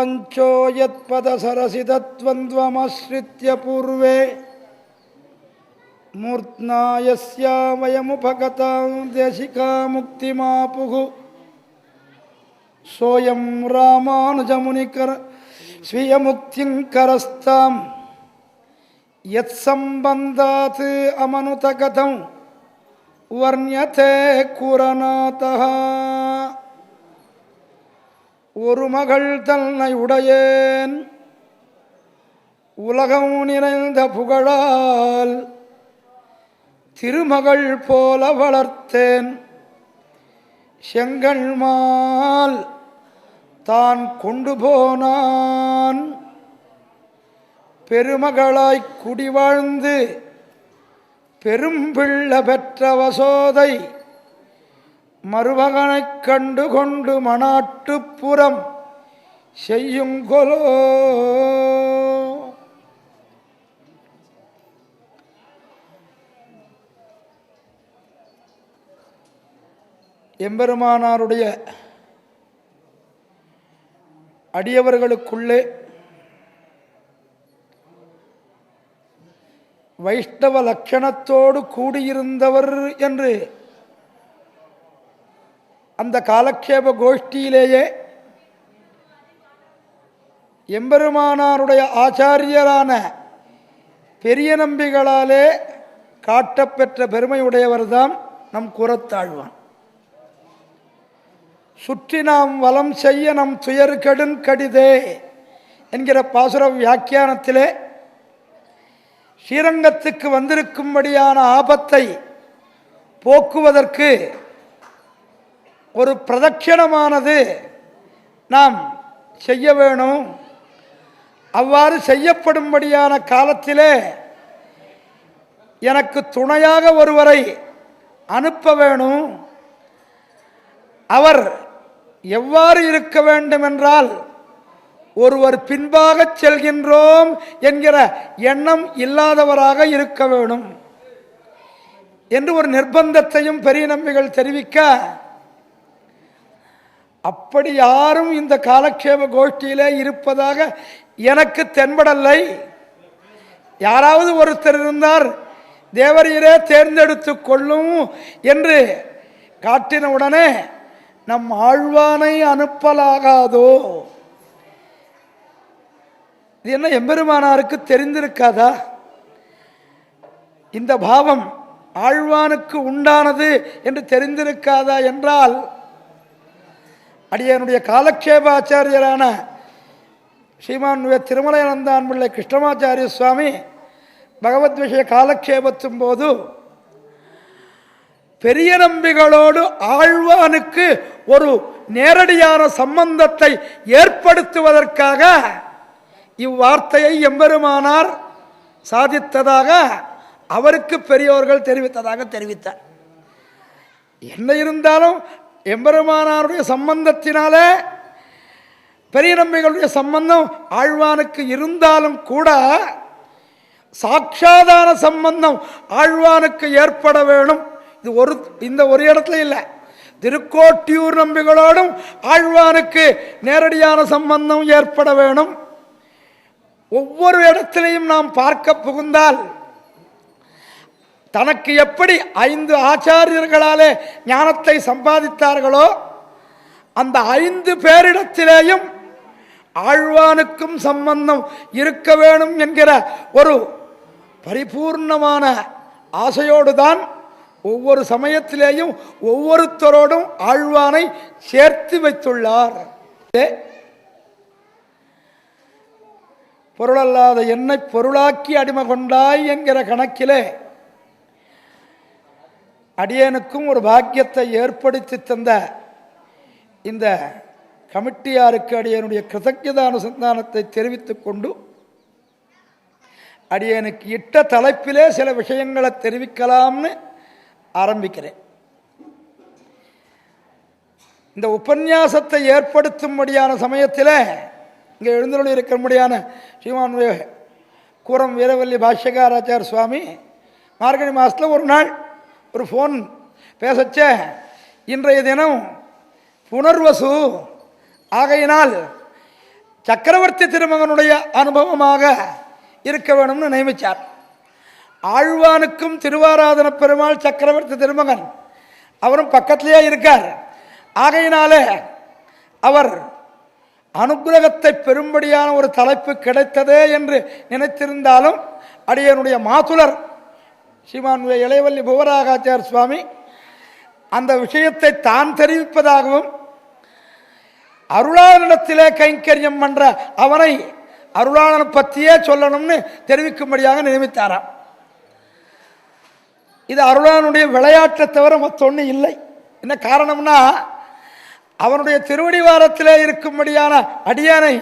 वाञ्छो यत्पदसरसितत्वन्द्वमश्रित्य पूर्वे मूर्त्ना यस्या वयमुपगतां देशिका मुक्तिमापुः सोऽयं रामानुजमुनिकर स्वीयमुक्तिं करस्तां यत्सम्बन्धात् अमनुतगतं वर्ण्यते कुरनातः ஒரு மகள் தன்னை உடையேன் உலகம் நிறைந்த புகழால் திருமகள் போல வளர்த்தேன் செங்கண்மால் தான் கொண்டு போனான் பெருமகளாய் குடிவாழ்ந்து பெரும்பிள்ள பெற்ற வசோதை மருமகனைக் கண்டு கொண்டு மணாட்டுப்புறம் செய்யுங்கொலோ. எம்பெருமானாருடைய அடியவர்களுக்குள்ளே வைஷ்ணவ லட்சணத்தோடு கூடியிருந்தவர் என்று அந்த காலக்ஷேப கோஷ்டியிலேயே எம்பெருமானாருடைய ஆச்சாரியரான பெரிய நம்பிகளாலே காட்டப்பெற்ற பெருமையுடையவர்தான் நம் கூறத்தாழ்வான். சுற்றி நாம் வலம் செய்ய நம் துயர் கெடுன் கடிதே என்கிற பாசுர வியாக்கியானத்திலே ஸ்ரீரங்கத்துக்கு வந்திருக்கும்படியான ஆபத்தை போக்குவதற்கு ஒரு பிரதட்சணமானது நாம் செய்ய வேணும். அவ்வாறு செய்யப்படும்படியான காலத்திலே எனக்கு துணையாக ஒருவரை அனுப்ப வேணும். அவர் எவ்வாறு இருக்க வேண்டும் என்றால் ஒருவர் பின்பாக செல்கின்றோம் என்கிற எண்ணம் இல்லாதவராக இருக்க வேணும் என்று ஒரு நிர்பந்தத்தையும் பெரிய நம்பிகள் தெரிவிக்க, அப்படி யாரும் இந்த காலக்ஷேப கோஷ்டியிலே இருப்பதாக எனக்கு தென்படலை. யாராவது ஒருத்தர் இருந்தார் தேவரீரே தேர்ந்தெடுத்து கொள்ளும் என்று காட்டின உடனே நம் ஆழ்வானை அனுப்பலாகாதோ? இது என்ன எம்பெருமானாருக்கு தெரிந்திருக்காதா? இந்த பாவம் ஆழ்வானுக்கு உண்டானது என்று தெரிந்திருக்காதா என்றால், அடியனுடைய காலக்ஷேப ஆச்சாரியரான ஸ்ரீமான் திருமலையானந்தான் பிள்ளை கிருஷ்ணமாச்சாரிய சுவாமி பகவத் விஷய காலக்ஷேபத்தும் போது பெரிய நம்பிகளோடு ஆழ்வானுக்கு ஒரு நேரடியான சம்பந்தத்தை ஏற்படுத்துவதற்காக இவ்வார்த்தையை எம்பெருமானார் சாதித்ததாக அவருக்கு பெரியோர்கள் தெரிவித்ததாக தெரிவித்தார். என்ன இருந்தாலும் எம்பெருமானாருடைய சம்பந்தத்தினாலே பெரிய நம்பிகளுடைய சம்பந்தம் ஆழ்வானுக்கு இருந்தாலும் கூட சாட்சாதான சம்பந்தம் ஆழ்வானுக்கு ஏற்பட வேணும். இது இந்த ஒரு இடத்துல இல்லை, திருக்கோட்டியூர் நம்பிகளோடும் ஆழ்வானுக்கு நேரடியான சம்பந்தம் ஏற்பட வேணும். ஒவ்வொரு இடத்திலையும் நாம் பார்க்க புகுந்தால் தனக்கு எப்படி 5 ஆச்சாரியர்களாலே ஞானத்தை சம்பாதித்தார்களோ அந்த 5 பேரிடத்திலேயும் ஆழ்வானுக்கும் சம்பந்தம் இருக்க வேணும் என்கிற ஒரு பரிபூர்ணமான ஆசையோடு தான் ஒவ்வொரு சமயத்திலேயும் ஒவ்வொருத்தரோடும் ஆழ்வானை சேர்த்து வைத்துள்ளார். பொருளல்லாத என்னை பொருளாக்கி அடிமை கொண்டாய் என்கிற கணக்கிலே அடியனுக்கும் ஒரு பாக்கியத்தை ஏற்படுத்தி தந்த இந்த கமிட்டியாருக்கு அடியனுடைய கிருதஜ்ஞதானுசந்தானத்தை தெரிவித்துக் கொண்டு அடியனுக்கு இட்ட தலைப்பிலே சில விஷயங்களை தெரிவிக்கலாம்னு ஆரம்பிக்கிறேன். இந்த உபன்யாசத்தை ஏற்படுத்தும்படியான சமயத்தில் இங்கே எழுந்தருளி இருக்கிறபடியான ஸ்ரீமான் கூரம் வீரவல்லி பாஷ்யகாராச்சார் சுவாமி மார்கழி மாதத்தில் ஒரு நாள் ஒரு ஃபோன் பேசச்ச, இன்றைய தினம் புனர்வசு ஆகையினால் சக்கரவர்த்தி திருமகனுடைய அனுபவமாக இருக்க வேணும்னு நியமித்தார். ஆழ்வானுக்கும் திருவாராதன பெருமாள் சக்கரவர்த்தி திருமகன், அவரும் பக்கத்திலேயே இருக்கார். ஆகையினாலே அவர் அனுகிரகத்தை பெரும்படியான ஒரு தலைப்பு கிடைத்ததே என்று நினைத்திருந்தாலும் அடியனுடைய மாதுலர் ஸ்ரீமான் இளையவல்லி புவராகாச்சார் சுவாமி அந்த விஷயத்தை தான் தெரிவிப்பதாகவும் அருளாளனிடத்திலே கைங்கரியம் பண்ற அவனை அருளாளனை பற்றியே சொல்லணும்னு தெரிவிக்கும்படியாக நியமித்தாராம். இது அருளாளனுடைய விளையாட்டை தவிர மற்றொன்று இல்லை. என்ன காரணம்னா, அவனுடைய திருவடிவாரத்திலே இருக்கும்படியான அடியானை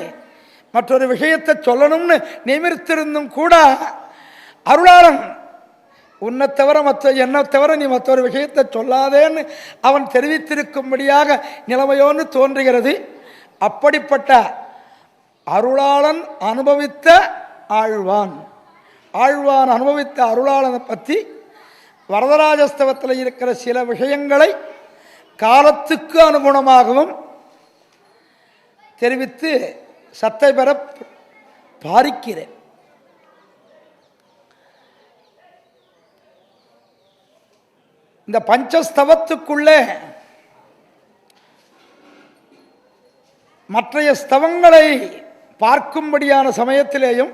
மற்றொரு விஷயத்தை சொல்லணும்னு நியமித்திருந்தும் கூட அருளாளன் உன்னை தவிர என்னை தவிர நீ மற்றொரு விஷயத்தை சொல்லாதேன்னு அவன் தெரிவித்திருக்கும்படியாக நிலைமையோன்னு தோன்றுகிறது. அப்படிப்பட்ட அருளாளன் அனுபவித்த ஆழ்வான் அனுபவித்த அருளாளனை பற்றி வரதராஜஸ்தவத்தில் இருக்கிற சில விஷயங்களை காலத்துக்கு அனுகுணமாகவும் தெரிவித்து சத்தை பெற பாரிக்கிறேன். இந்த பஞ்சஸ்தவத்துக்குள்ளே மற்றைய ஸ்தவங்களை பார்க்கும்படியான சமயத்திலேயும்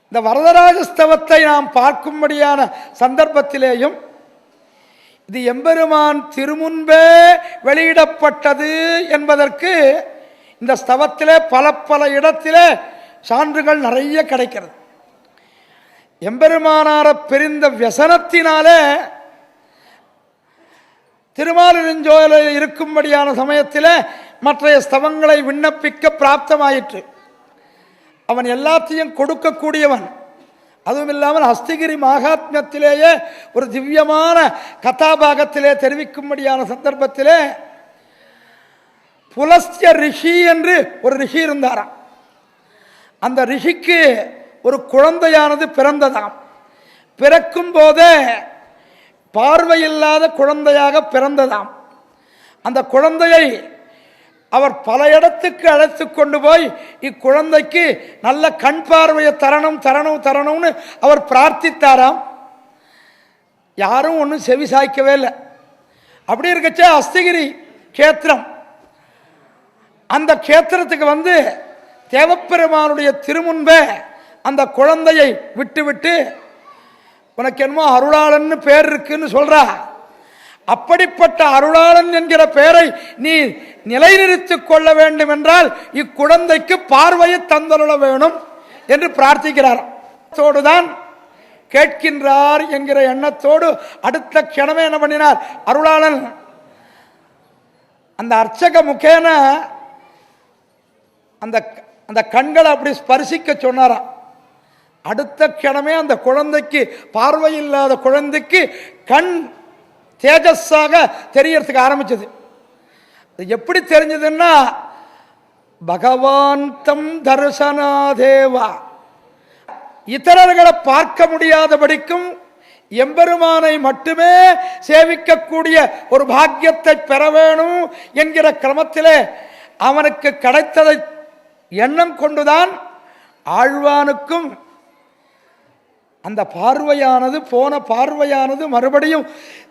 இந்த வரதராஜஸ்தவத்தை நாம் பார்க்கும்படியான சந்தர்ப்பத்திலேயும் இது எம்பெருமான் திருமுன்பே வெளியிடப்பட்டது என்பதற்கு இந்த ஸ்தவத்திலே பல இடத்திலே சான்றுகள் நிறைய கிடைக்கிறது. எம்பெருமானார பிரிந்த வியசனத்தினாலே திருமாலிருஞ்சோலையில் இருக்கும்படியான சமயத்தில் மற்றைய ஸ்தவங்களை விண்ணப்பிக்க பிராப்தமாயிற்று. அவன் எல்லாத்தையும் கொடுக்கக்கூடியவன். அதுவும் இல்லாமல் ஹஸ்திகிரி மகாத்மியத்திலேயே ஒரு திவ்யமான கதாபாகத்திலே தெரிவிக்கும்படியான சந்தர்ப்பத்திலே புலஸ்ய ரிஷி என்று ஒரு ரிஷி இருந்தாராம். அந்த ரிஷிக்கு ஒரு குழந்தையானது பிறந்ததாம். பிறக்கும் போதே பார்வையில்லாத குழந்தையாக பிறந்ததாம். அந்த குழந்தையை அவர் பல இடத்துக்கு அழைத்து கொண்டு போய் இக்குழந்தைக்கு நல்ல கண் பார்வையை தரணும்னு அவர் பிரார்த்தித்தாராம். யாரும் ஒன்றும் செவி சாய்க்கவே இல்லை. அப்படி இருக்கச்சே அஸ்திகிரி கேத்திரம், அந்த கேத்திரத்துக்கு வந்து தேவப்பெருமானுடைய திருமுன்பே அந்த குழந்தையை விட்டு உனக்கு என்னமோ அருளாளன்னு பேர் இருக்குன்னு சொல்றா. அப்படிப்பட்ட அருளாளன் என்கிற பெயரை நீ நிலைநிறுத்திக் கொள்ள வேண்டும் என்றால் இக்குழந்தைக்கு பார்வையை தந்தருள வேணும் என்று பிரார்த்திக்கிறார். தோடுதான் கேட்கின்றார் என்கிற எண்ணத்தோடு அடுத்த க்ஷணமே என்ன பண்ணினார் அருளாளன் அந்த அர்ச்சக முகேன அந்த கண்களை அப்படி ஸ்பர்சிக்க சொன்னாராம். அடுத்த க்ஷணமே அந்த குழந்தைக்கு, பார்வையில்லாத குழந்தைக்கு கண் தேஜஸாக தெரியறதுக்கு ஆரம்பிச்சது. எப்படி தெரிஞ்சதுன்னா, பகவான் தம் தரிசனாதேவா, இதரர்களை பார்க்க முடியாதபடிக்கும் எம்பெருமானை மட்டுமே சேவிக்கக்கூடிய ஒரு பாக்கியத்தை பெற வேணும் என்கிற கிரமத்திலே அவனுக்கு கிடைத்ததை எண்ணம் கொண்டுதான் ஆழ்வானுக்கும் அந்த பார்வையானது, போன பார்வையானது மறுபடியும்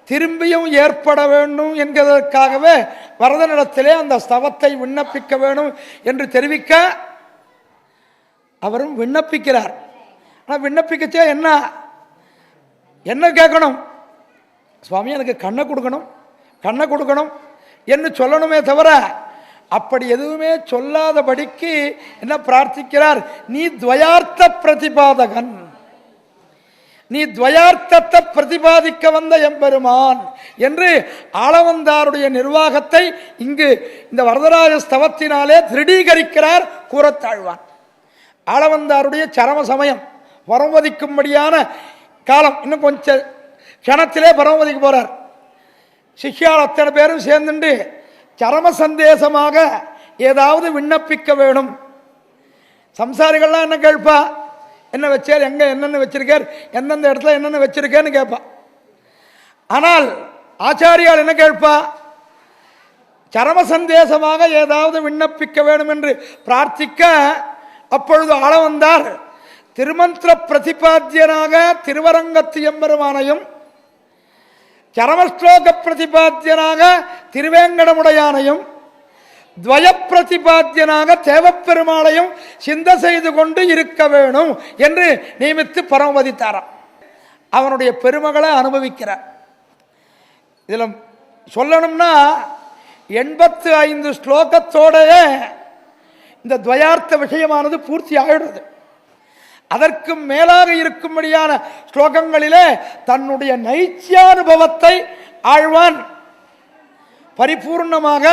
திரும்பியும் ஏற்பட வேண்டும் என்கிறதற்காகவே வரதனிடத்திலே அந்த ஸ்தவத்தை விண்ணப்பிக்க வேண்டும் என்று தெரிவிக்க அவரும் விண்ணப்பிக்கிறார். ஆனால் விண்ணப்பிக்கச்சே என்ன கேட்கணும்? சுவாமி எனக்கு கண்ணை கொடுக்கணும் என்று சொல்லணுமே தவிர அப்படி எதுவுமே சொல்லாதபடிக்கு என்ன பிரார்த்திக்கிறார்? நீ துவயார்த்த பிரதிபாதகன், நீ துவயார்த்தத்தை பிரதிபாதிக்க வந்த எம்பெருமான் என்று ஆளவந்தாருடைய நிர்வாகத்தை இங்கு இந்த வரதராஜ ஸ்தவத்தினாலே திருடீகரிக்கிறார் கூறத்தாழ்வான். ஆளவந்தாருடைய சரம சமயம், பரமதிக்கும்படியான காலம், இன்னும் கொஞ்சம் கணத்திலே பரமதிக்கு போறார். சிஷ்யால் அத்தனை பேரும் சேர்ந்துண்டு சரம சந்தேசமாக ஏதாவது விண்ணப்பிக்க வேணும். சம்சாரிகள்லாம் என்ன கேட்பா? என்ன வச்சார், எங்க என்னென்ன வச்சிருக்கார், எந்தெந்த இடத்துல என்னென்ன வச்சிருக்கேன்னு கேட்பா. ஆனால் ஆச்சாரியால் என்ன கேட்பா? சரம சந்தேசமாக ஏதாவது விண்ணப்பிக்க வேண்டும் என்று பிரார்த்திக்க, அப்பொழுது ஆள வந்தார். திருமந்திர பிரதிபாத்தியனாக திருவரங்கத்து எம்பெருமானையும், சரமஸ்லோக பிரதிபாத்தியனாக திருவேங்கடமுடையானையும், துவய பிரதிபாத்தியனாக தேவப்பெருமாளையும் சிந்த செய்து கொண்டு இருக்க வேணும் என்று நியமித்து பரமபதித்தாராம். அவனுடைய பெருமகளை அனுபவிக்கிறார். இதில் சொல்லணும்னா 85 ஸ்லோகத்தோடைய இந்த துவயார்த்த விஷயமானது பூர்த்தி ஆகிடுது. அதற்கு மேலாக இருக்கும்படியான ஸ்லோகங்களிலே தன்னுடைய நைச்சியானுபவத்தை ஆழ்வான் பரிபூர்ணமாக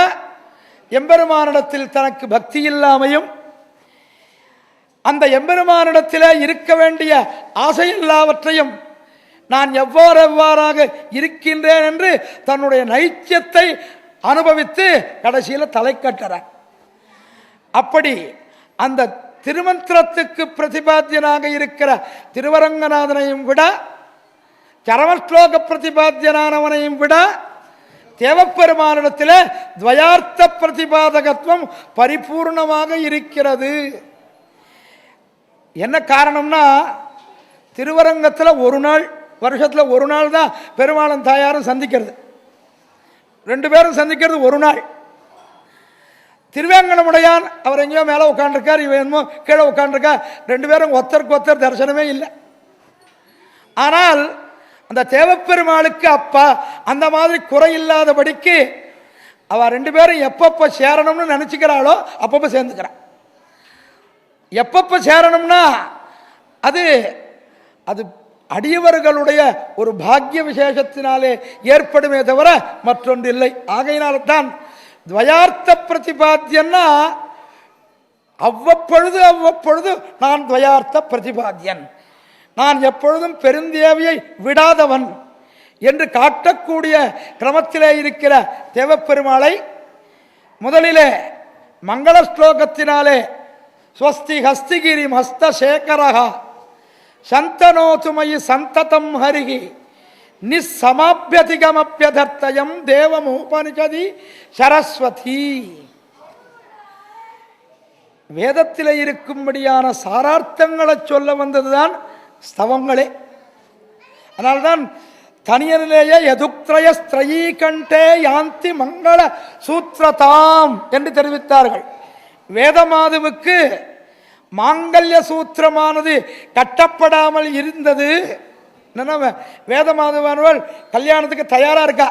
எம்பெருமானிடத்தில் தனக்கு பக்தி இல்லாமையும், அந்த எம்பெருமானிடத்தில் இருக்க வேண்டிய ஆசை எல்லாவற்றையும் நான் எவ்வாறாக இருக்கின்றேன் என்று தன்னுடைய நைச்சியத்தை அனுபவித்து கடைசியில் தலை கட்டுறார். அப்படி அந்த திருமந்திரத்துக்கு பிரதிபாத்தியனாக இருக்கிற திருவரங்கநாதனையும் விட, சரமஸ்லோக பிரதிபாத்தியனானவனையும் விட தேவப்பெருமானிடத்தில் துவயார்த்த பிரதிபாதகத்துவம் பரிபூர்ணமாக இருக்கிறது. என்ன காரணம்னா, திருவரங்கத்தில் ஒரு நாள், வருஷத்தில் ஒரு நாள் தான் பெருமாளும் தாயாரும் சந்திக்கிறது. 2 பேரும் சந்திக்கிறது ஒரு நாள். திருவேங்கடமுடையான் அவர் எங்கேயோ மேலே உட்காந்துருக்கார், இவன் என்னமோ கீழே உட்காந்துருக்கா. 2 பேரும் ஒருத்தருக்கு ஒருத்தர் தரிசனமே இல்லை. ஆனால் அந்த தேவப்பெருமாளுக்கு அப்பா அந்த மாதிரி குறையில்லாதபடிக்கு அவ 2 பேரும் எப்பப்போ சேரணும்னு நினச்சிக்கிறாளோ அப்பப்போ சேர்ந்துக்கிறான். எப்பப்போ சேரணும்னா அது அது அடியவர்களுடைய ஒரு பாக்கிய விசேஷத்தினாலே ஏற்படுமே தவிர மற்றொன்று இல்லை. ஆகையினால்தான் துவயார்த்த பிரதிபாத்தியன்னா அவ்வப்பொழுது நான் துவயார்த்த பிரதிபாத்தியன், நான் எப்பொழுதும் பெருந்தேவியை விடாதவன் என்று காட்டக்கூடிய கிரமத்திலே இருக்கிற தேவப்பெருமாளை முதலிலே மங்கள ஸ்லோகத்தினாலே ஸ்வஸ்தி ஹஸ்திகிரிம் ஹஸ்தசேகரஹா சந்தனோதுமயி சந்ததம் ஹரிகி நிஸ்ஸமாப்யதிகமப்யதர்த்தயம் தேவமுபனிஷதி சரஸ்வதி. வேதத்தில் இருக்கும்படியான சாரார்த்தங்களை சொல்ல வந்ததுதான் ஸ்தவங்களே. அதனால்தான் தனியனிலேயே யதுக்திரய ஸ்திரயீ கண்டே யாந்தி மங்கள சூத்திரதாம் என்று தெரிவித்தார்கள். வேதமாதுவுக்கு மாங்கல்ய சூத்திரமானது கட்டப்படாமல் இருந்தது. வேதமாதுவானவள் கல்யாணத்துக்கு தயாரா இருக்கா.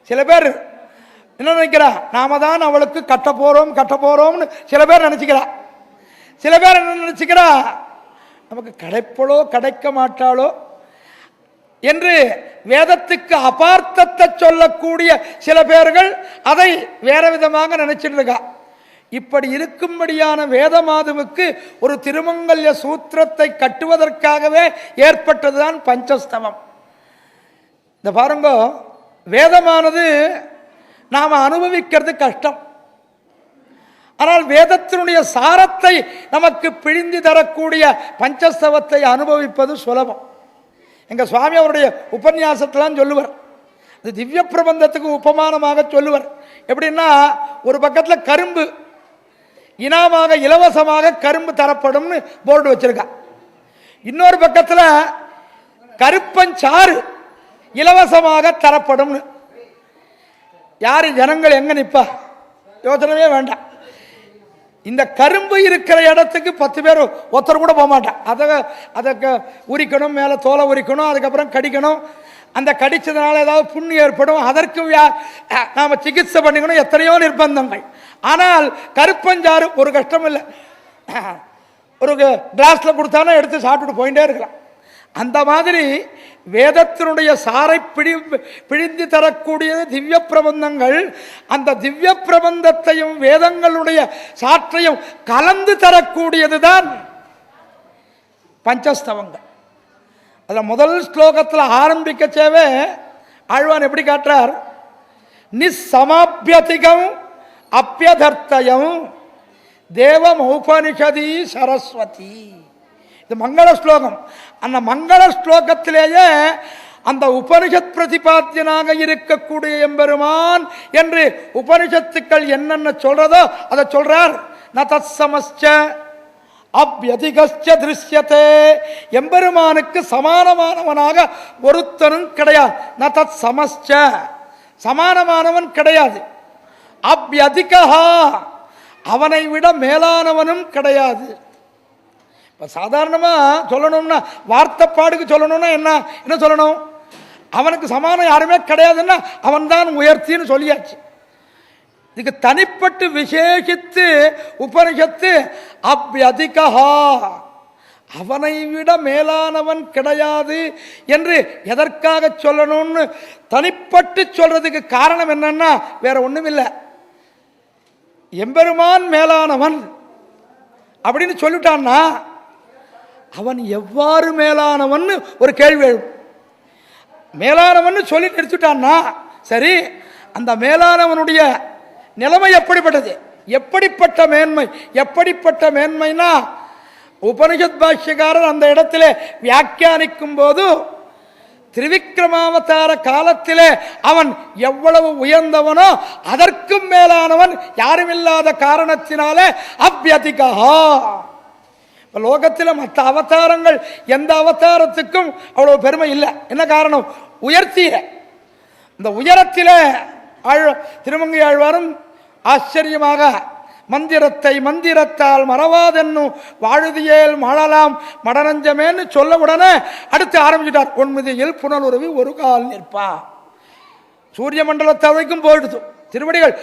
சில பேர் என்ன நினைக்கிறா, நாம தான் அவளுக்கு கட்ட போறோம்னு சில பேர் நினைச்சுக்கிறா. சில பேர் என்ன நினைச்சுக்கிறா, நமக்கு கிடைப்பளோ கிடைக்க மாட்டாளோ என்று வேதத்துக்கு அபார்த்தத்தை சொல்லக்கூடிய சில பேர்கள் அதை வேற விதமாக நினைச்சிட்டு இருக்கா. இப்படி இருக்கும்படியான வேதமாதுவுக்கு ஒரு திருமங்கல்ய சூத்திரத்தை கட்டுவதற்காகவே ஏற்பட்டதுதான் பஞ்சஸ்தவம். இந்த பாருங்க, வேதமானது நாம் அனுபவிக்கிறது கஷ்டம். ஆனால் வேதத்தினுடைய சாரத்தை நமக்கு பிழிந்து தரக்கூடிய பஞ்சஸ்தவத்தை அனுபவிப்பது சுலபம். எங்க சுவாமி அவருடைய உபன்யாசத்திலாம் சொல்லுவார், அது திவ்ய பிரபந்தத்துக்கு உபமானமாக சொல்லுவார். எப்படின்னா, ஒரு பக்கத்தில் கரும்பு இனாமாக இலவசமாக கரும்பு தரப்படும்னு போர்டு வச்சிருக்கா. இன்னொரு பக்கத்தில் கருப்பஞ்சாறு இலவசமாக தரப்படும். யாரு ஜனங்கள் எங்க நிப்பா? யோசனவே வேண்டாம். இந்த கரும்பு இருக்கிற இடத்துக்கு 10 பேர் ஒருத்தர் கூட போக மாட்டான். அதை உரிக்கணும், மேலே தோலை உரிக்கணும், அதுக்கப்புறம் கடிக்கணும். அந்த கடிச்சதுனால ஏதாவது புண்ணு ஏற்படும், அதற்கு நாம் சிகிச்சை பண்ணிக்கணும், எத்தனையோ நிர்பந்தங்கள். ஆனால் கருப்பஞ்சாறு ஒரு கஷ்டம் இல்லை. ஒரு கிளாஸ்ல கொடுத்தானே எடுத்து சாப்பிட்டுட்டு போயிட்டே இருக்கலாம். அந்த மாதிரி வேதத்தினுடைய சாரை பிழிந்து தரக்கூடியது திவ்ய பிரபந்தங்கள். அந்த திவ்ய பிரபந்தத்தையும் வேதங்களுடைய சாற்றையும் கலந்து தரக்கூடியதுதான் பஞ்சஸ்தவங்கள். அதில் முதல் ஸ்லோகத்தில் ஆரம்பிக்கச்சேவே ஆழ்வான் எப்படி காட்டுறார், நிஸ்ஸமாப்யதிகம் அப்யதர்த்தயம் தேவம் உபனிஷதி சரஸ்வதி. இது மங்கள ஸ்லோகம். அந்த மங்கள ஸ்லோகத்திலேயே அந்த உபனிஷத் பிரதிபாத்தியனாக இருக்கக்கூடிய எம்பெருமான் என்று உபனிஷத்துக்கள் என்னென்ன சொல்றதோ அதை சொல்றார். ந தத் சமஸ்ச அப்யதிகஸ்ச திருஷ்யதே, எம்பெருமானுக்கு சமானமானவனாக ஒருத்தனும் கிடையாது. ந தத் சமஸ்ச, சமானமானவன் கிடையாது. அப்யதிகா, அவனை விட மேலானவனும் கிடையாது. இப்போ சாதாரணமாக சொல்லணும்னா, வார்த்தைப்பாடுக்கு சொல்லணும்னா என்ன சொல்லணும்? அவனுக்கு சமானம் யாருமே கிடையாதுன்னா அவன் தான் உயர்த்தின்னு சொல்லியாச்சு. இதுக்கு தனிப்பட்டு விசேஷித்து உபனிஷத்து அப்யதிகா, அவனை விட மேலானவன் கிடையாது என்று எதற்காக சொல்லணும்னு தனிப்பட்டு சொல்றதுக்கு காரணம் என்னன்னா வேற ஒண்ணும் இல்லை. எம்பெருமான் மேலானவன் அப்படின்னு சொல்லிட்டான்னா அவன் எவ்வாறு மேலானவன் ஒரு கேள்வி எழும். மேலானவன் சொல்லி எடுத்துட்டான்னா சரி, அந்த மேலானவனுடைய நிலைமை எப்படிப்பட்டது? எப்படிப்பட்ட மேன்மை? எப்படிப்பட்ட மேன்மைனா உபனிஷத் பாஷ்யக்காரர் அந்த இடத்திலே வியாக்கியானிக்கும் போது திரிவிக்ரமாவதார காலத்திலே அவன் எவ்வளவு உயர்ந்தவனோ அதற்கும் மேலானவன் யாருமில்லாத காரணத்தினாலே அப்யதிகா. லோகத்தில் மற்ற அவதாரங்கள் எந்த அவதாரத்துக்கும் அவ்வளவு பெருமை இல்லை. என்ன காரணம்? உயர்த்திய இந்த உயரத்திலே திருமங்கை ஆழ்வாரும் ஆச்சரியமாக மந்திரத்தை மந்திரத்தால் மறவாதென்னும் வாழுதியேல் மாழலாம் மடனஞ்சமேன்னு சொல்ல உடனே அடுத்து ஆரம்பிச்சுட்டார். பொன்முதியில் புனலுருவி ஒரு கால் நிற்பா. சூரிய மண்டலத்தை வரைக்கும் போயிடுது. திருவடிகள்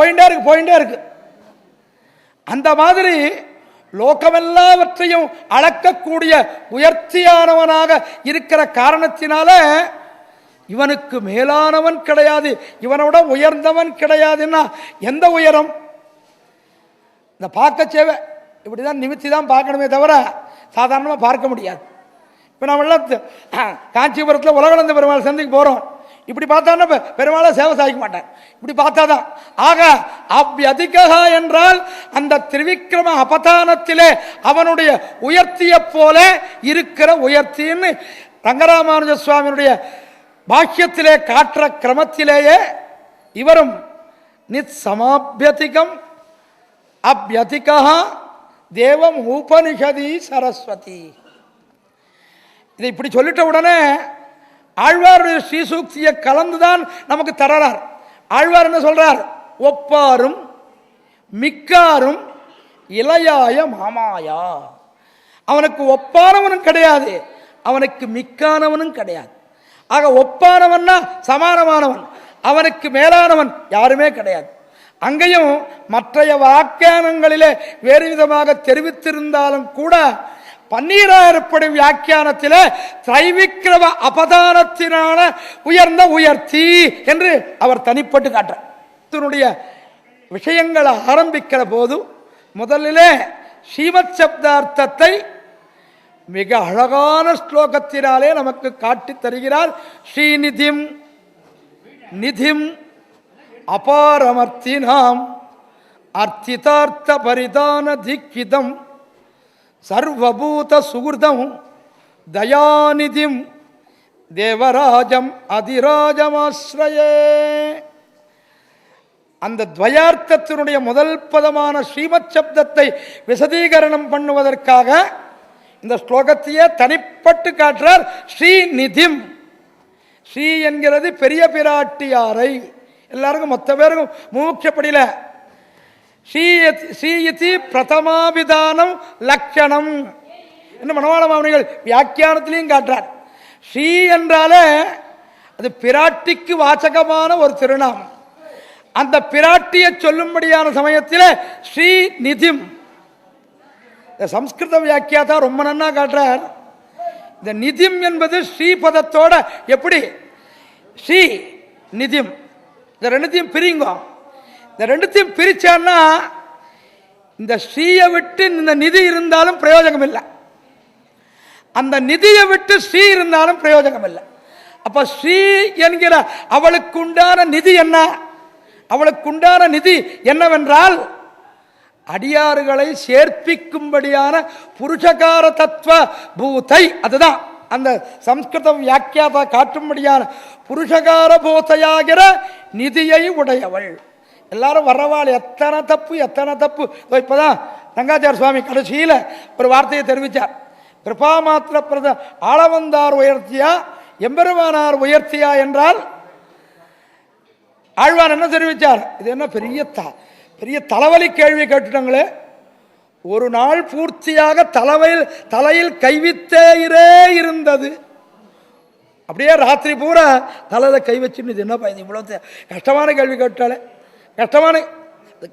போயிட்டே இருக்கு. அந்த மாதிரி லோகமெல்லாவற்றையும் அளக்கக்கூடிய உயர்த்தியானவனாக இருக்கிற காரணத்தினால இவனுக்கு மேலானவன் கிடையாது, இவனோட உயர்ந்தவன் கிடையாதுன்னா எந்த உயரம்? இந்த பார்க்க சேவை இப்படிதான் நிமித்தி தான் பார்க்கணுமே தவிர சாதாரணமாக பார்க்க முடியாது. இப்போ நம்மளாம் காஞ்சிபுரத்தில் உலகளந்த பெருமாள் சந்தைக்கு போகிறோம். இப்படி பார்த்தான்னா பெருமாளை சேவை சாதிக்க மாட்டேன், இப்படி பார்த்தாதான். ஆக அப்யதிகா என்றால் அந்த திரிவிக்ரம அபதானத்திலே அவனுடைய உயர்த்திய போல இருக்கிற உயர்த்தின்னு ரங்கராமானுஜ சுவாமியினுடைய பாஷ்யத்திலே காட்டுற கிரமத்திலேயே இவரும் நித் சமாபியதிகம் அப்யதிகா தேவம் உபனிஷதி சரஸ்வதி. இதை இப்படி சொல்லிட்ட உடனே ஆழ்வாருடைய ஸ்ரீசூக்தியை கலந்துதான் நமக்கு தர்றார். ஆழ்வார் என்ன சொல்றார்? ஒப்பாரும் மிக்காரும் இளையாய மாமாயா. அவனுக்கு ஒப்பானவனும் கிடையாது, அவனுக்கு மிக்கானவனும் கிடையாது. ஆக ஒப்பானவன்னா சமானமானவன், அவனுக்கு மேலானவன் யாருமே கிடையாது. அங்கேயும் மற்றைய வாக்கியானங்களிலே வேறு விதமாக தெரிவித்திருந்தாலும் கூட பன்னீராயிரப்படி வியாக்கியானத்தில திரைவிக்கிரம அபதானத்தினால உயர்ந்த உயர்த்தி என்று அவர் தனிப்பட்டு காட்டுறார். இதனுடைய விஷயங்களை ஆரம்பிக்கிற போது முதலிலே ஸ்ரீமத் சப்தார்த்தத்தை மிக அழகான ஸ்லோகத்தினாலே நமக்கு காட்டி தருகிறார். ஸ்ரீநிதிம் நிதிம் அபாரமர்த்தினாம் அர்த்திதார்த்த பரிதான தீக்கிதம் சர்வபூத சுகிருதம் தயாநிதிம் தேவராஜம் அதிராஜமாஸ்ரயே. அந்த துவயார்த்தத்தினுடைய முதல் பதமான ஸ்ரீமத் சப்தத்தை விசதீகரணம் பண்ணுவதற்காக இந்த ஸ்லோகத்தையே தனிப்பட்டு காட்டுறார். ஸ்ரீநிதிம், ஸ்ரீ என்கிறது பெரிய பிராட்டியாரை. எல்லாருக்கும் மொத்த பேருக்கும் மூச்சப்படியில ஸ்ரீயதி பிரதமாபிதானம் லட்சணம் என்று மனவாள மாமனிகள் வியாக்கியானத்திலையும் காட்டுறார். ஸ்ரீ என்றாலே அது பிராட்டிக்கு வாசகமான ஒரு திருநாமம். அந்த பிராட்டியை சொல்லும்படியான சமயத்தில் ஸ்ரீ நிதிம். சம்ஸ்கிருத வியாக்கியாதா ரொம்ப நன்னா காட்டுறார். இந்த நிதிம் என்பது ஸ்ரீபதத்தோட எப்படி ஸ்ரீ நிதிம், இந்த ரெண்டுத்தையும் பிரிங்கோ. இந்த ரெண்டுத்தையும் பிரிச்சான்னா இந்த ஸ்ரீயை விட்டு இந்த நிதி இருந்தாலும் பிரயோஜனம் இல்லை, அந்த நிதியை விட்டு ஸ்ரீ இருந்தாலும் பிரயோஜனம் இல்லை. அப்ப ஸ்ரீ என்கிற அவளுக்குண்டான நிதி என்ன? அவளுக்குண்டான நிதி என்னவென்றால் அடியாறுகளை சேர்ப்பிக்கும்படியான புருஷகார தத்துவ பூத்தை. அதுதான் அந்த சம்ஸ்கிருத வியாக்கியாதா காட்டும்படியான புருஷகார போதையாகிற நிதியை உடையவள். எல்லாரும் வரவாள் எத்தனை தப்பு எத்தனை தப்பு. இப்போதான் ரங்காச்சார சுவாமி கடைசியில் ஒரு வார்த்தையை தெரிவித்தார். கிருபா மாத்திர பிரத ஆளவந்தார் உயர்த்தியா எம்பெருமானார் உயர்த்தியா என்றால் ஆழ்வான் என்ன தெரிவித்தார்? இது என்ன பெரிய தலைவலி கேள்வி கேட்டுட்டாங்களே. ஒரு நாள் பூர்த்தியாக தலையில் கைவித்தே இருந்தது. அப்படியே ராத்திரி பூரா தலையில் கை வச்சுன்னு இது என்னப்பா இது இவ்வளோ கஷ்டமான கேள்வி கேட்டாலே.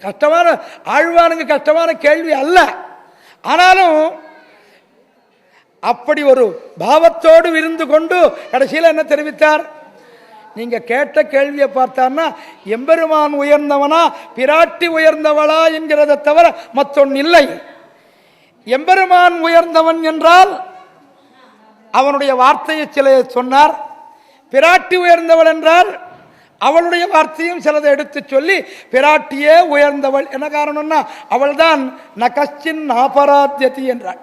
கஷ்டமான ஆழ்வானுக்கு கஷ்டமான கேள்வி அல்ல. ஆனாலும் அப்படி ஒரு பாவத்தோடு விருந்து கொண்டு கடைசியில் என்ன தெரிவித்தார்? நீங்க கேட்ட கேள்வியை பார்த்தார்னா எம்பெருமான் உயர்ந்தவனா பிராட்டி உயர்ந்தவளா என்கிறத தவிர மற்றொன்று இல்லை. எம்பெருமான் உயர்ந்தவன் என்றால் அவனுடைய வார்த்தையை சில சொன்னார். பிராட்டி உயர்ந்தவள் என்றால் அவளுடைய வார்த்தையும் சிலதை எடுத்து சொல்லி பிராட்டியே உயர்ந்தவள். என்ன காரணம்னா அவள்தான் நகச்சின் அபராத்யதி என்றாள்.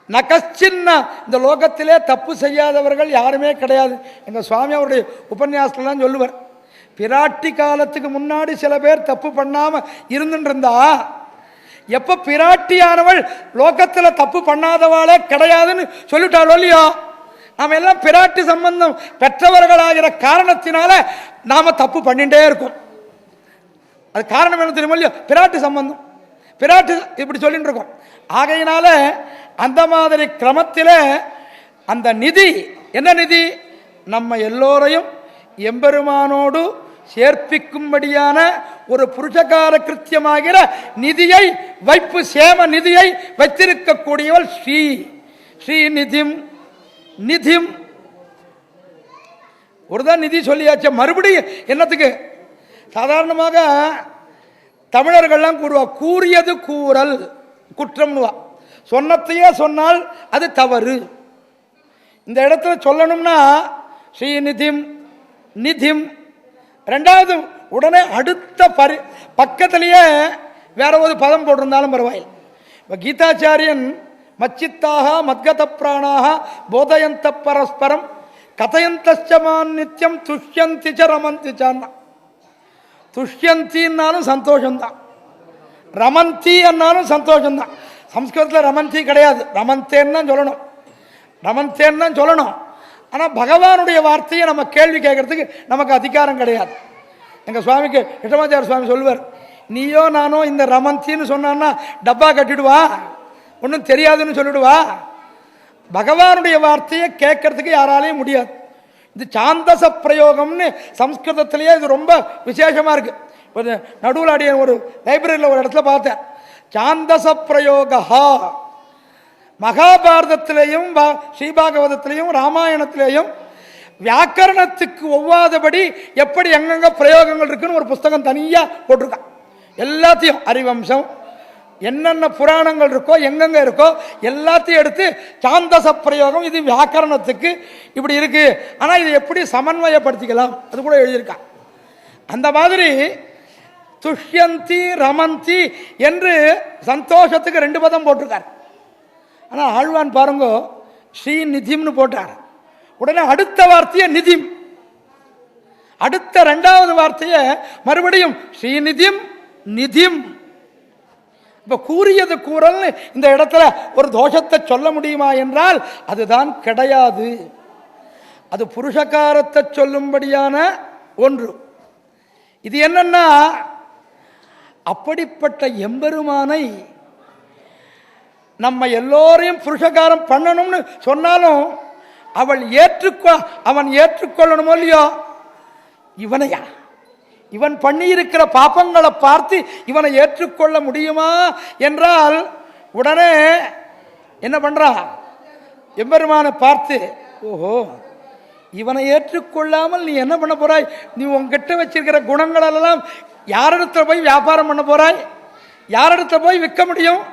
நகச்சின்ன இந்த லோகத்திலே தப்பு செய்யாதவர்கள் யாருமே கிடையாது. எங்கள் சுவாமி அவருடைய உபன்யாசத்துலாம் சொல்லுவார், பிராட்டி காலத்துக்கு முன்னாடி சில பேர் தப்பு பண்ணாம இருந்துருந்தா எப்ப பிராட்டியானவள் லோகத்தில் தப்பு பண்ணாதவாளே கிடையாதுன்னு சொல்லிட்டாளோ இல்லையோ, நாம எல்லாம் பிராட்டி சம்பந்தம் பெற்றவர்களாகிற காரணத்தினால நாம தப்பு பண்ணிட்டே இருக்கோம். அது காரணம் என்ன தெரியுமோ இல்லையோ, பிராட்டி சம்பந்தம், பிராட்டி இப்படி சொல்லிட்டு இருக்கோம். ஆகையினால அந்த மாதிரி கிரமத்தில் அந்த நிதி என்ன நிதி? நம்ம எல்லோரையும் எம்பெருமானோடு சேர்ப்பிக்கும்படியான ஒரு புருஷகார கிருத்தியமாகிற நிதியை வைப்பு சேம நிதியை வைத்திருக்கக்கூடியவள் ஸ்ரீநிதிம். நிதிம் ஒருதான் நிதி சொல்லியாச்சு, மறுபடியும் என்னத்துக்கு? சாதாரணமாக தமிழர்கள்லாம் கூறுவா, கூறியது கூறல் குற்றம்னுவா. சொன்னத்தையே சொன்னால் அது தவறு. இந்த இடத்துல சொல்லணும்னா ஸ்ரீநிதிம் நிதிம். ரெண்டாவது உடனே அடுத்த பக்கத்திலேயே வேற ஒரு பதம் போட்டிருந்தாலும் பரவாயில்லை. இப்போ கீதாச்சாரியன் மச்சித்தாக மத்கத பிராணாக போதயந்த பரஸ்பரம் கதையந்தமான் நித்தியம் துஷ்யந்தி ச ரமந்தி சான்னா. துஷ்யந்தின்னாலும் சந்தோஷம்தான், ரமந்தி என்னாலும் சந்தோஷம்தான். சம்ஸ்கிருதத்தில் ரமந்தி கிடையாது, ரமந்தேன்னு தான் சொல்லணும், ரமந்தேன்னு தான் சொல்லணும். ஆனால் பகவானுடைய வார்த்தையை நம்ம கேள்வி கேட்கறதுக்கு நமக்கு அதிகாரம் கிடையாது. எங்கள் சுவாமிக்கு கிருஷ்ணமாச்சார சுவாமி சொல்லுவார், நீயோ நானோ இந்த ரமந்தின்னு சொன்னான்னா டப்பா கட்டிடுவா, ஒன்றும் தெரியாதுன்னு சொல்லிடுவா. பகவானுடைய வார்த்தையை கேட்கறதுக்கு யாராலையும் முடியாது. இது சாந்தச பிரயோகம்னு சம்ஸ்கிருதத்திலேயே இது ரொம்ப விசேஷமாக இருக்கு. இப்போ நடுவில் அடிய ஒரு லைப்ரரியில் ஒரு இடத்துல பார்த்தேன், சாந்தச பிரயோகா மகாபாரதத்திலேயும் ஸ்ரீபாகவதத்திலையும் ராமாயணத்திலேயும் வியாக்கரணத்துக்கு ஒவ்வாதபடி எப்படி எங்கெங்க பிரயோகங்கள் இருக்குன்னு ஒரு புஸ்தகம் தனியாக போட்டிருக்கான். எல்லாத்தையும் ஹரிவம்சம் என்னென்ன புராணங்கள் இருக்கோ எங்கெங்க இருக்கோ எல்லாத்தையும் எடுத்து சாந்தச பிரயோகம் இது வியாக்கரணத்துக்கு இப்படி இருக்கு, ஆனால் இது எப்படி சமன்வயப்படுத்திக்கலாம் அது கூட எழுதியிருக்கான். அந்த மாதிரி துஷ்யந்தி ரமந்தி என்று சந்தோஷத்துக்கு ரெண்டு பதம் போட்டிருக்கார். ஆனால் ஆழ்வான் பாருங்க ஸ்ரீநிதிம்னு போட்டார். உடனே அடுத்த வார்த்தையை நிதிம், அடுத்த ரெண்டாவது வார்த்தையை மறுபடியும் ஸ்ரீநிதிம் நிதிம். இப்போ கூறியது கூறல் இந்த இடத்துல ஒரு தோஷத்தை சொல்ல முடியுமா என்றால் அதுதான் கிடையாது. அது புருஷகாரத்தை சொல்லும்படியான ஒன்று. இது என்னன்னா, அப்படிப்பட்ட எம்பெருமானை நம்ம எல்லோரையும் புருஷகாரம் பண்ணணும்னு சொன்னாலும் அவன் ஏற்றுக்கொள்ளணுமோ இல்லையோ, இவனையா இவன் பண்ணியிருக்கிற பாப்பங்களை பார்த்து இவனை ஏற்றுக்கொள்ள முடியுமா என்றால் உடனே என்ன பண்றா, எம்பெருமானை பார்த்து ஓஹோ இவனை ஏற்றுக்கொள்ளாமல் நீ என்ன பண்ண போறாய், நீ உங்ககிட்ட வச்சிருக்கிற குணங்களெல்லாம் யாரிடத்துல போய் வியாபாரம் பண்ண போறாய், யாரிடத்துல போய் விற்க முடியும்?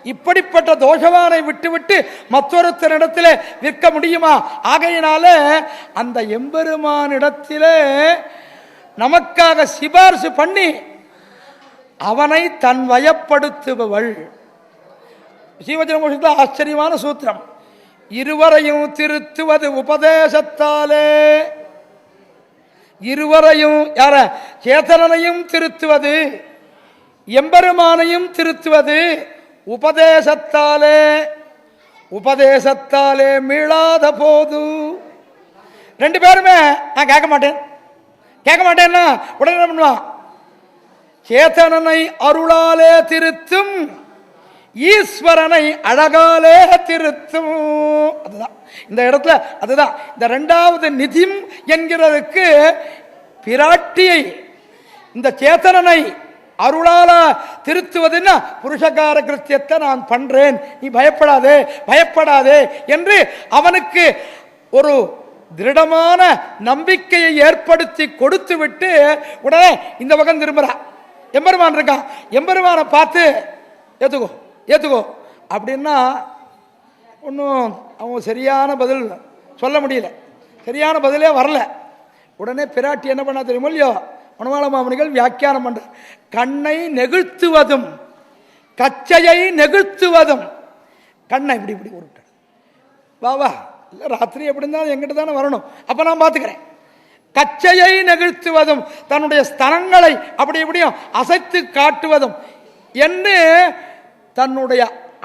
இப்படிப்பட்ட தோஷவானை விட்டுவிட்டு மற்றொருத்தரிடத்தில் விற்க முடியுமா? ஆகையினால அந்த எம்பெருமானிடத்திலே நமக்காக சிபாரிசு பண்ணி அவனை தன் வயப்படுத்துபவள். ஸ்ரீவஜ்ரமோஷத்தில் ஆச்சரியமான சூத்திரம். இருவரையும் திருத்துவது உபதேசத்தாலே. இருவரையும் யார? சேதனனையும் திருத்துவது, எம்பெருமானையும் திருத்துவது உபதேசத்தாலே. உபதேசத்தாலே மீளாத போது ரெண்டு பேருமே நான் கேட்க மாட்டேன், கேட்க மாட்டேன்னா உடனே என்ன பண்ணுவான்? சேதனனை அருளாலே திருத்தும், ஈஸ்வரனை அழகாலே திருத்தும். அதுதான் இந்த இடத்துல, அதுதான் இந்த இரண்டாவது நிதிம் என்கிறதுக்கு பிராட்டியை இந்த சேத்தனனை அருளால திருத்துவதுன்னா புருஷகார கிருத்தியத்தை நான் பண்றேன், நீ பயப்படாதே பயப்படாதே என்று அவனுக்கு ஒரு திருடமான நம்பிக்கையை ஏற்படுத்தி கொடுத்து விட்டு உடனே இந்த பக்கம் திரும்புறான். எம்பெருமான் இருக்கான், எம்பெருமானை பார்த்து ஏத்துக்கோ ஏத்துக்கோ அப்படின்னா ஒன்றும் அவன் சரியான பதில் சொல்ல முடியல, சரியான பதிலே வரல. உடனே பிராட்டி என்ன பண்ணா தெரியுமோ இல்லையோ, மணவாள மாமுனிகள் வியாக்கியானம் பண்ற, கண்ணை நெகிழ்த்துவதும் கச்சையை நெகிழ்த்துவதும். கண்ணை இப்படி இப்படி உருட்டு, வா வா, இல்லை ராத்திரி எப்படி இருந்தாலும் எங்கிட்ட தானே வரணும், அப்போ நான் பார்த்துக்கிறேன். கச்சையை நெகிழ்த்துவதும் தன்னுடைய ஸ்தனங்களை அப்படி இப்படியும் அசைத்து காட்டுவதும் என்று தன்னுடைய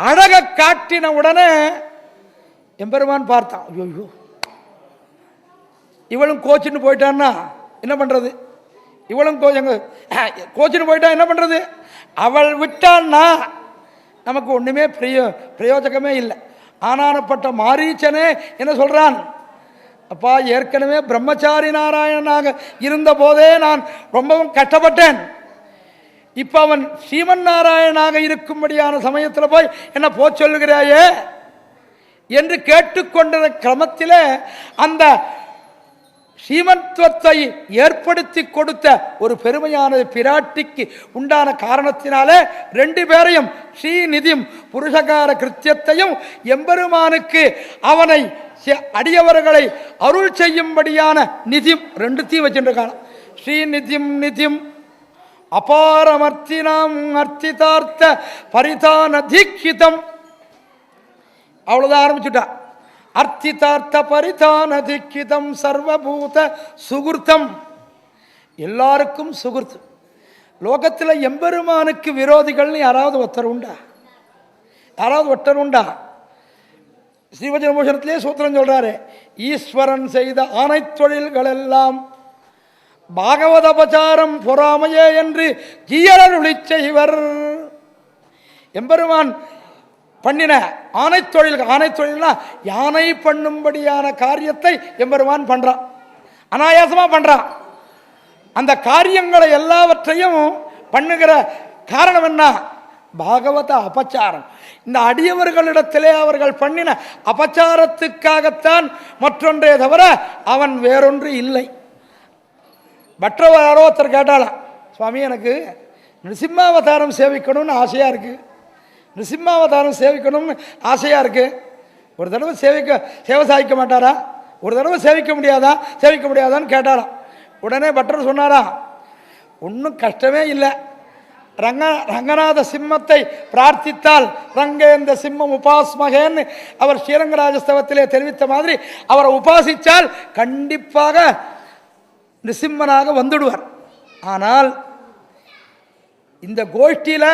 அழக காட்டின உடனே எம்பெருமான் பார்த்தான். ஐயோ இவளும் கோச்சின்னு போயிட்டான்னா என்ன பண்றது, இவளும் கோச்சின்னு போயிட்டா என்ன பண்றது, அவள் விட்டான்னா நமக்கு ஒண்ணுமே பிரயோஜகமே இல்லை. ஆனானப்பட்ட மாரீச்சனே என்ன சொல்றான், அப்பா ஏற்கனவே பிரம்மச்சாரி நாராயணனாக இருந்த போதே நான் ரொம்பவும் கஷ்டப்பட்டேன், இப்ப அவன் ஸ்ரீமன் நாராயணனாக இருக்கும்படியான சமயத்தில் போய் என்ன போ சொல்லுகிறாயே என்று கேட்டுக்கொண்ட கிரமத்தில் அந்த ஸ்ரீமத்துவத்தை ஏற்படுத்தி கொடுத்த ஒரு பெருமையானது பிராட்டிக்கு உண்டான காரணத்தினாலே ரெண்டு பேரையும் ஸ்ரீநிதியும் புருஷகார கிருத்தியத்தையும் எம்பெருமானுக்கு அவனை அடியவர்களை அருள் செய்யும்படியான நிதியும் ரெண்டுத்தையும் வச்சுருக்கான. ஸ்ரீநிதியும் நிதியும் அபாரமர்த்தினாம் அர்த்திதார்த்த பரிதான தீட்சிதம். அவ்வளவுதான் ஆரம்பிச்சுட்டா. அர்த்திதார்த்த பரிதான தீட்சிதம் சர்வபூத சுகுர்த்தம், எல்லாருக்கும் சுகுர்த்து. லோகத்தில் எம்பெருமானுக்கு விரோதிகள்னு யாராவது ஒருத்தர் உண்டா? யாராவது ஒருத்தர் உண்டா? ஸ்ரீவஜனபூஷணத்திலே சூத்திரம் சொல்றாரு, ஈஸ்வரன் செய்த ஆணை தொழில்கள் எல்லாம் பாகவத அபச்சாரம் பொறாமையே என்று ஜீயருளி செய்வர். எம்பெருமான் பண்ணின ஆணை தொழில், ஆணை தொழில்னா யானை பண்ணும்படியான காரியத்தை எம்பெருமான் பண்றான், அனாயாசமா பண்றான். அந்த காரியங்களை எல்லாவற்றையும் பண்ணுகிற காரணம் என்ன? பாகவத அபச்சாரம். இந்த அடியவர்களிடத்திலே அவர்கள் பண்ணின அபச்சாரத்துக்காகத்தான், மற்றொன்றே தவிர அவன் வேறொன்று இல்லை. மற்றவர் யாரோ ஒருத்தர் கேட்டாலாம், சுவாமி எனக்கு நிருசிம்மாவதாரம் சேவிக்கணும்னு ஆசையா இருக்கு, நிருசிம்மாவதாரம் சேவிக்கணும்னு ஆசையா இருக்கு, ஒரு தடவை சேவை சாதிக்க மாட்டாரா, ஒரு தடவை சேவிக்க முடியாதான்னு கேட்டாராம். உடனே பட்டர் சொன்னாரா, ஒன்றும் கஷ்டமே இல்லை, ரங்கநாத சிம்மத்தை பிரார்த்தித்தால் ரங்கேந்த சிம்மம் உபாஸ்மகேன்னு அவர் ஸ்ரீரங்கராஜஸ்தவத்திலே தெரிவித்த மாதிரி அவரை உபாசித்தால் கண்டிப்பாக நிருசிம்மனாக வந்துடுவார். ஆனால் இந்த கோஷ்டியில்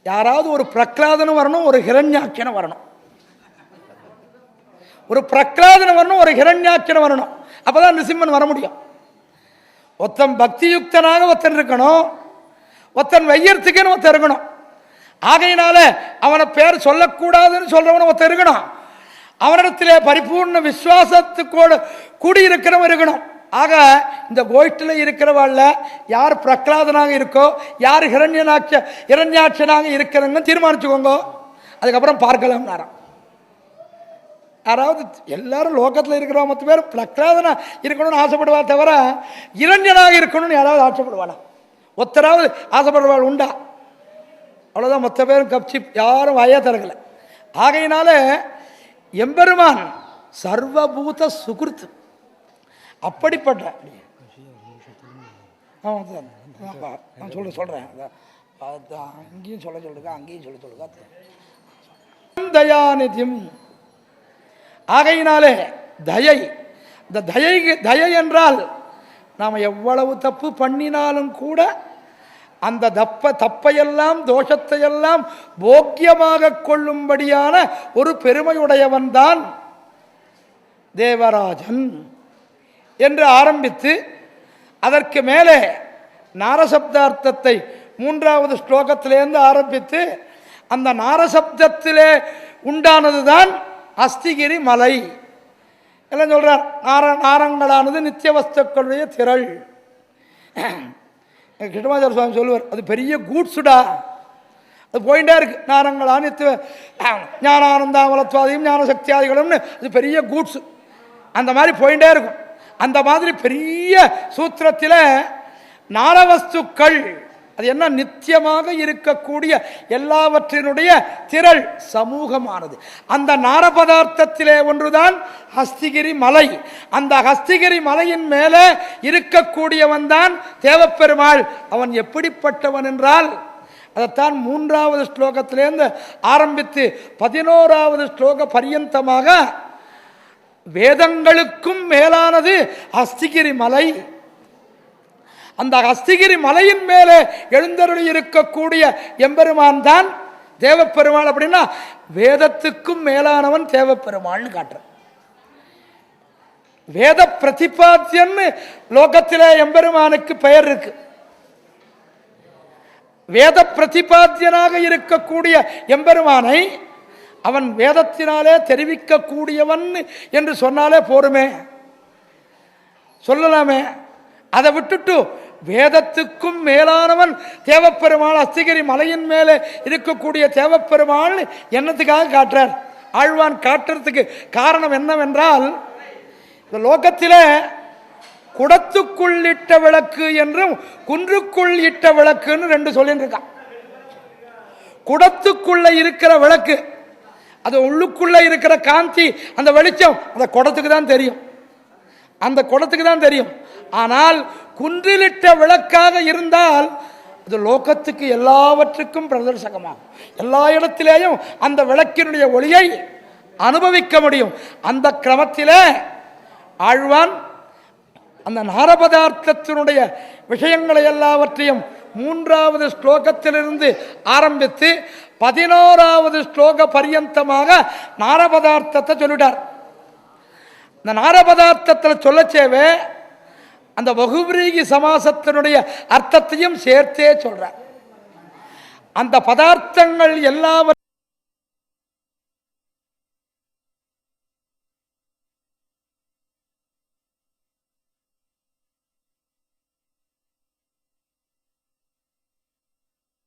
யாராவது ஒரு பிரகலாதனும் வரணும், ஒரு ஹிரண்யாக்கியனும் வரணும், ஒரு பிரகலாதனும் வரணும், ஒரு ஹிரண்யாக்கியனும் வரணும், அப்பதான் நிருசிம்மன் வர முடியும். ஒருத்தன் பக்தியுக்தனாக ஒருத்தன் இருக்கணும், ஒருத்தன் வையத்துக்குன்னு ஒருத்தன் இருக்கணும். ஆகையினால அவனை பேர் சொல்லக்கூடாதுன்னு சொல்றவன ஒருத்தன் இருக்கணும், அவனிடத்திலே பரிபூர்ண விசுவாசத்துக்கோடு கூடியிருக்கிறவன் இருக்கணும். ஆக இந்த கோஷ்டில் இருக்கிறவாள்ல யார் பிரகலாதனாக இருக்கோ, யார் இரண்யாட்சனாக இருக்கிறவங்க தீர்மானிச்சுக்கோங்க, அதுக்கப்புறம் பார்க்கலாம். யாராவது எல்லாரும் லோகத்தில் இருக்கிற மற்ற பேர் பிரகலாதனா இருக்கணும்னு ஆசைப்படுவா தவிர இரண்யனாக இருக்கணும்னு யாராவது ஆசைப்படுவாளா? ஒத்தராவது ஆசைப்படுவாள் உண்டா? அவ்வளோதான், மொத்த பேரும் கப்சி யாரும் வாயா திறக்கல. ஆகையினால எம்பெருமான் சர்வபூத சுகிருத்து. அப்படிப்பட்ட நான் சொல்றேன் அங்கேயும் சொல்லுங்க, அங்கேயும் சொல்லுங்க. தயாநிதியும் ஆகையினாலே தயை, இந்த தயை என்றால் நாம் எவ்வளவு தப்பு பண்ணினாலும் கூட அந்த தப்பையெல்லாம் தோஷத்தையெல்லாம் போக்கியமாக கொள்ளும்படியான ஒரு பெருமையுடையவன் தான் தேவராஜன் என்று ஆரம்பித்து அதற்கு மேலே நாரசப்தார்த்தத்தை 3வது ஸ்லோகத்திலேருந்து ஆரம்பித்து அந்த நாரசப்தத்திலே உண்டானதுதான் அஸ்திகிரி மலை எல்லாம் சொல்றார். நாரங்களானது நித்திய வஸ்துக்களுடைய திரள். கிருஷ்ணமாச்சார சுவாமி சொல்லுவார், அது பெரிய கூட்ஸுடா, அது போயிட்டே இருக்கு. நாரங்களா நித்திய ஞானானந்தாமலத்வாதியும் ஞான சக்தியாதிகளும்னு அது பெரிய கூட்ஸு, அந்த மாதிரி போயிட்டே இருக்கும். அந்த மாதிரி பெரிய சூத்திரத்தில் நாரவஸ்துக்கள் அது என்ன, நித்தியமாக இருக்கக்கூடிய எல்லாவற்றினுடைய திரள் சமூகமானது. அந்த நாரபதார்த்தத்திலே ஒன்றுதான் ஹஸ்திகிரி மலை. அந்த ஹஸ்திகிரி மலையின் மேலே இருக்கக்கூடியவன் தான் தேவப்பெருமாள். அவன் எப்படிப்பட்டவன் என்றால் அதைத்தான் 3வது ஸ்லோகத்திலேருந்து ஆரம்பித்து 11வது ஸ்லோக பரியந்தமாக வேதங்களுக்கும் மேலானது ஹஸ்திகிரி மலை. அந்த ஹஸ்திகிரி மலையின் மேலே எழுந்தருளி இருக்கக்கூடிய எம்பெருமான் தான் தேவப்பெருமாள். அப்படின்னா வேதத்துக்கும் மேலானவன் தேவப்பெருமாள்னு காட்டுற. வேத பிரதிபாத்தியன்னு லோகத்திலே எம்பெருமானுக்கு பெயர் இருக்கு. வேத பிரதிபாத்தியனாக இருக்கக்கூடிய எம்பெருமானை அவன் வேதத்தினாலே தெரிவிக்கக்கூடியவன் என்று சொன்னாலே போருமே, சொல்லலாமே. அதை விட்டுட்டு வேதத்துக்கும் மேலானவன் தேவப்பெருமாள், அஸ்திகிரி மலையின் மேலே இருக்கக்கூடிய தேவப்பெருமாள் என்னத்துக்காக காட்டுறார்? ஆழ்வான் காட்டுறதுக்கு காரணம் என்னவென்றால், இந்த லோகத்தில் குடத்துக்குள் இட்ட விளக்கு என்றும் குன்றுக்குள் இட்ட விளக்குன்னு 2 சொல்லிட்டு இருக்கான். குடத்துக்குள்ள இருக்கிற விளக்கு, அது உள்ளுக்குள்ள இருக்கிற காந்தி, அந்த வெளிச்சம் அந்த குடத்துக்கு தான் தெரியும், அந்த குடத்துக்கு தான் தெரியும். ஆனால் குன்றிலிட்ட விளக்காக இருந்தால் அது லோகத்துக்கு எல்லாவற்றுக்கும் பிரதர்சகமாகும். எல்லா இடத்திலேயும் அந்த விளக்கினுடைய ஒளியை அனுபவிக்க முடியும். அந்த கிரமத்திலே ஆழ்வான் அந்த நாரபதார்த்தத்தினுடைய விஷயங்களை எல்லாவற்றையும் 3வது ஸ்லோகத்திலிருந்து ஆரம்பித்து 11வது ஸ்லோக பரியந்தமாக நாரபதார்த்தத்தை சொல்லிட்டார். இந்த நாரபதார்த்தத்தில் சொல்லச்சேவே அந்த பகுபிரீகி சமாசத்தினுடைய அர்த்தத்தையும் சேர்த்தே சொல்றார். அந்த பதார்த்தங்கள் எல்லாவற்றையும்